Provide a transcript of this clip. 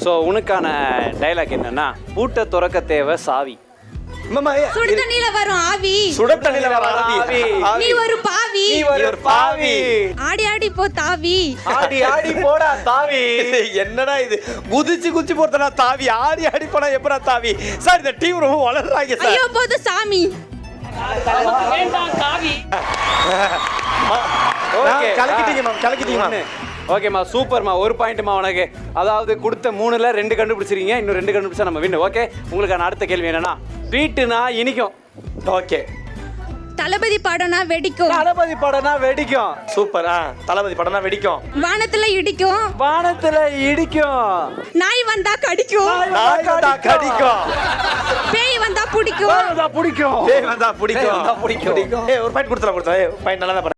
So உனக்கான dialogue என்னன்னா, பூட்டை திறக்க தேவை சாவி. சுடு தண்ணில வரும் ஆவி, சுட தண்ணில வரும் ஆவி, நீ ஒரு பாவி, நீ ஒரு பாவி, ஆடி ஆடி போ தாவி, ஆடி ஆடி போடா தாவி. என்னடா இது, குதிச்சு குதிச்சு போறதா தாவி, ஆடி ஆடி போனா எப்படா தாவி? சார் இந்த டீம் ரொம்ப வளர்றாங்க சார். ஐயோ போது சாமி. ஓகே, கலக்கிட்டீங்க மேம், கலக்கிட்டீங்க மேம். ஓகேம்மா, சூப்பர்மா. ஒரு பாயிண்ட்மா உனக்கு. அதாவது கொடுத்த 3ல 2 கண்டுபிடிச்சிருக்கீங்க. இன்னும் 2 கண்டுபிடிச்சா நம்ம வின். ஓகே, உங்களுக்கான அடுத்த கேள்வி என்னன்னா, வீட்டுனா இனிக்கும். ஓகே, தளபதி படம்னா வெடிக்கும், தளபதி படம்னா வெடிக்கும். சூப்பர். தளபதி படம்னா வெடிக்கும், வானத்துல இடிக்கும், வானத்துல இடிக்கும், நாய் வந்தா கடிக்கும், நாய் வந்தா கடிக்கும், பேய் வந்தா பிடிக்கும், பிடிக்கும், பேய் வந்தா பிடிக்கும். ஏய் ஒரு பாயிண்ட் கொடுத்தலாம், பாயிண்ட் நல்லா தான்.